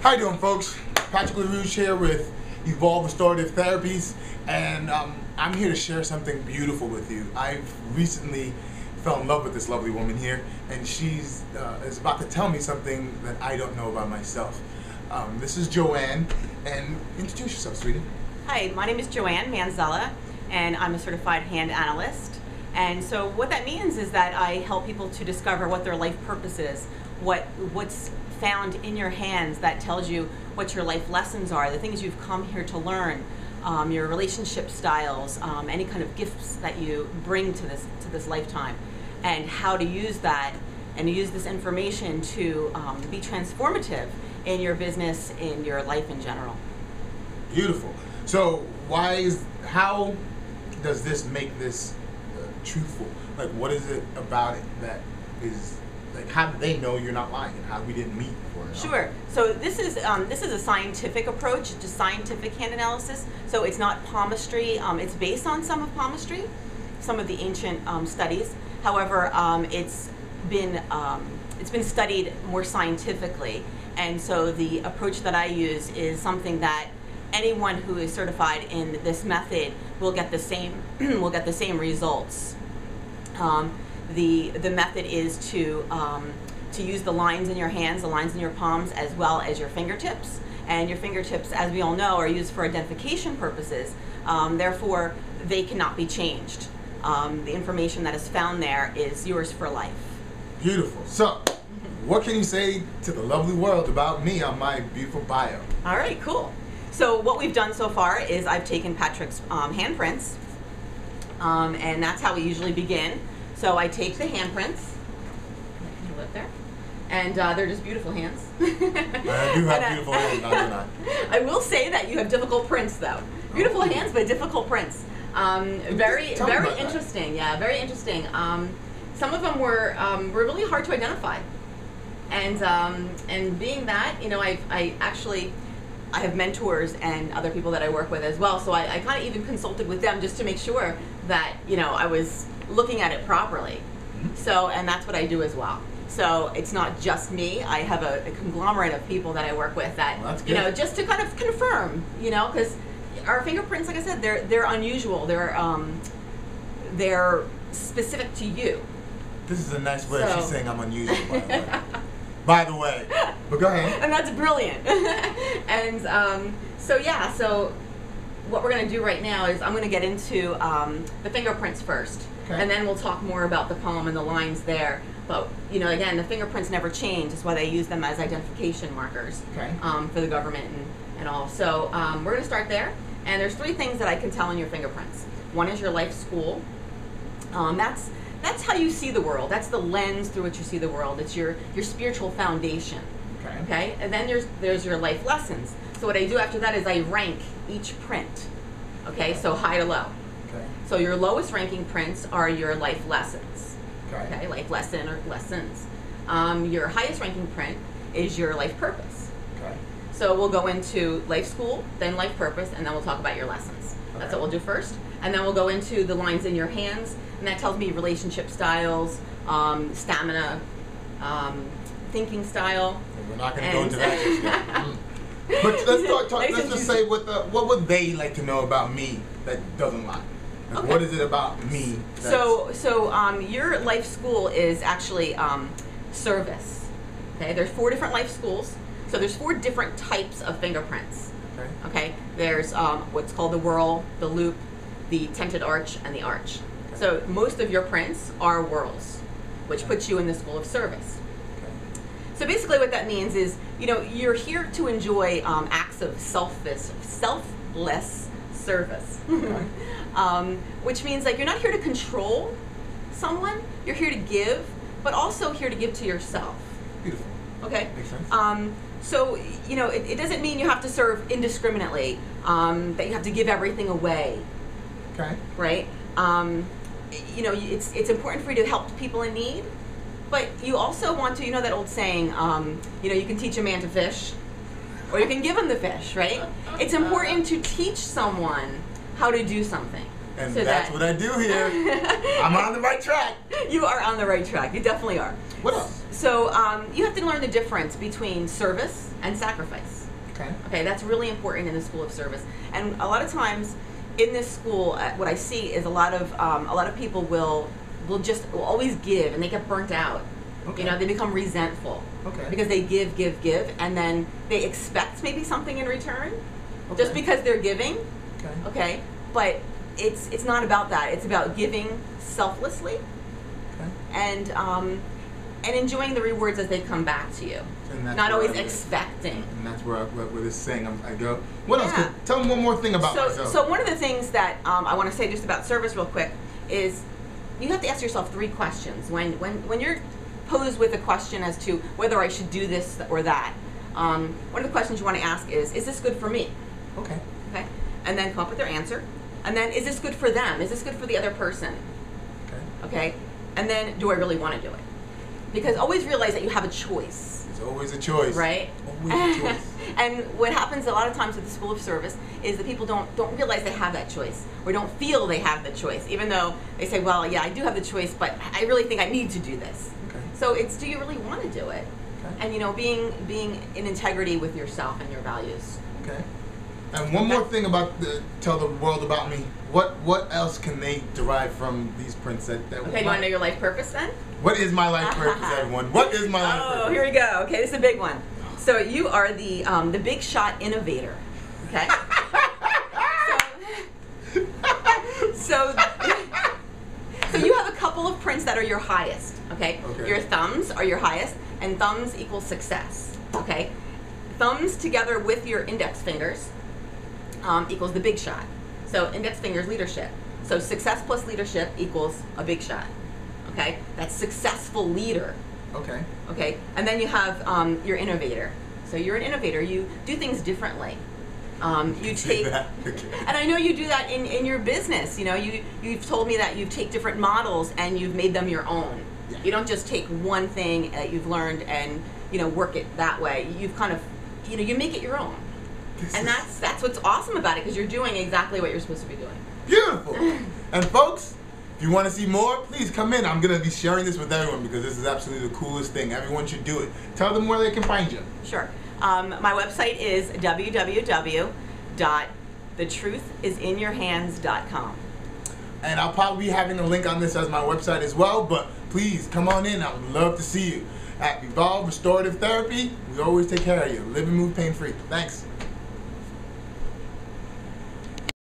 How you doing, folks? Patrick LaRouche here with Evolve Restorative Therapies, and I'm here to share something beautiful with you. I've recently fell in love with this lovely woman here, and she's is about to tell me something that I don't know about myself. This is Joanne, and introduce yourself, sweetie. Hi, my name is Joanne Manzella, and I'm a certified hand analyst. And so what that means is that I help people to discover what their life purpose is, what's found in your hands that tells you what your life lessons are, the things you've come here to learn, your relationship styles, any kind of gifts that you bring to this lifetime, and how to use that and use this information to be transformative in your business, in your life in general. Beautiful. So how does this make this truthful? Like, what is it about it that is, like, how do they know you're not lying and how we didn't meet before? Sure. So this is a scientific approach, just scientific hand analysis. So it's not palmistry. It's based on some of palmistry, some of the ancient studies. However, it's been studied more scientifically, and so the approach that I use is something that anyone who is certified in this method will get the same results. The method is to use the lines in your hands, the lines in your palms, as well as your fingertips. And your fingertips, as we all know, are used for identification purposes. Therefore, they cannot be changed. The information that is found there is yours for life. Beautiful. So, what can you say to the lovely world about me on my beautiful bio? All right, cool. So what we've done so far is I've taken Patrick's handprints, and that's how we usually begin. So I take the handprints, there, and they're just beautiful hands. I do have beautiful hands, not. I will say that you have difficult prints, though. Beautiful hands, but difficult prints. Very interesting. Yeah, very interesting. Some of them were really hard to identify, and being that, you know, I have mentors and other people that I work with as well, so I kind of even consulted with them just to make sure that, you know, I was looking at it properly. So, and that's what I do as well. So it's not just me. I have a conglomerate of people that I work with that, you know, just to kind of confirm, you know, because our fingerprints, like I said, they're unusual. They're specific to you. This is a nice way of saying I'm unusual, by the way. By the way, but go ahead. And that's brilliant. And so yeah, so what we're going to do right now is I'm going to get into the fingerprints first, and then we'll talk more about the palm and the lines there. But you know, again, the fingerprints never change. That's why they use them as identification markers for the government and all. So we're going to start there. And there's 3 things that I can tell in your fingerprints. One is your life school. That's how you see the world. That's the lens through which you see the world. It's your spiritual foundation. Okay? And then there's your life lessons. So what I do after that is I rank each print. Okay? So high to low. Okay. So your lowest ranking prints are your life lessons. Okay? Life lesson or lessons. Your highest ranking print is your life purpose. Okay. So we'll go into life school, then life purpose, and then we'll talk about your lessons. That's what we'll do first. And then we'll go into the lines in your hands, and that tells me relationship styles, stamina, thinking style. We're not going to go into that just yet. But let's just say what would they like to know about me that doesn't lie? Like, what is it about me? So your life school is actually service. Okay, there's 4 different life schools. So there's 4 different types of fingerprints. Okay, there's what's called the whirl, the loop, the tented arch, and the arch. So most of your prints are whirls, which puts you in the school of service. So basically what that means is, you know, you're here to enjoy acts of selfless service. Which means, like, you're not here to control someone, you're here to give, but also here to give to yourself. Beautiful. Okay? Makes sense. So, you know, it doesn't mean you have to serve indiscriminately, that you have to give everything away. Okay. Right? You know, it's important for you to help people in need, but you also want to, you know that old saying, you know, you can teach a man to fish, or you can give him the fish, right? It's important to teach someone how to do something. And so that's what I do here. I'm on the right track. You are on the right track. You definitely are. What else? So you have to learn the difference between service and sacrifice. Okay. Okay, that's really important in the school of service. And a lot of times in this school, what I see is a lot of people will always give, and they get burnt out. Okay. You know, they become resentful. Okay. Because they give, and then they expect maybe something in return, just because they're giving. Okay. Okay. But it's not about that. It's about giving selflessly. Okay. And enjoying the rewards as they come back to you. Not always expecting. And that's where this saying I go. What else? Yeah. Tell me one more thing about myself. So one of the things that I want to say just about service real quick is you have to ask yourself 3 questions. When you're posed with a question as to whether I should do this or that, one of the questions you want to ask is this good for me? Okay. Okay. And then come up with their answer. And then, is this good for them? Is this good for the other person? Okay. Okay. And then, do I really want to do it? Because always realize that you have a choice. It's always a choice. Right? Always a choice. And what happens a lot of times with the School of Service is that people don't realize they have that choice, or don't feel they have the choice, even though they say, well, yeah, I do have the choice, but I really think I need to do this. Okay. So it's, do you really want to do it? Okay. And, you know, being in integrity with yourself and your values. Okay. And one more thing about tell the world about me. What else can they derive from these prints that Okay, do you want to know your life purpose then? What is my life purpose, everyone? What is my life purpose? Oh, here we go. Okay, this is a big one. So you are the big shot innovator. Okay. So you have a couple of prints that are your highest. Okay. Your thumbs are your highest, and thumbs equals success. Okay. Thumbs together with your index fingers equals the big shot. So index fingers, leadership. So success plus leadership equals a big shot. Okay, that's successful leader. Okay. Okay, and then you have your innovator. So you're an innovator. You do things differently. You take, and I know you do that in your business. You know, you've told me that you take different models and you've made them your own. Yeah. You don't just take one thing that you've learned and work it that way. You've kind of, you make it your own. And that's what's awesome about it, because you're doing exactly what you're supposed to be doing. Beautiful. And folks, if you want to see more, please come in. I'm going to be sharing this with everyone because this is absolutely the coolest thing. Everyone should do it. Tell them where they can find you. Sure. My website is www.thetruthisininyourhands.com. And I'll probably be having a link on this as my website as well, but please come on in. I would love to see you. At Evolve Restorative Therapy, we always take care of you. Live and move pain-free. Thanks.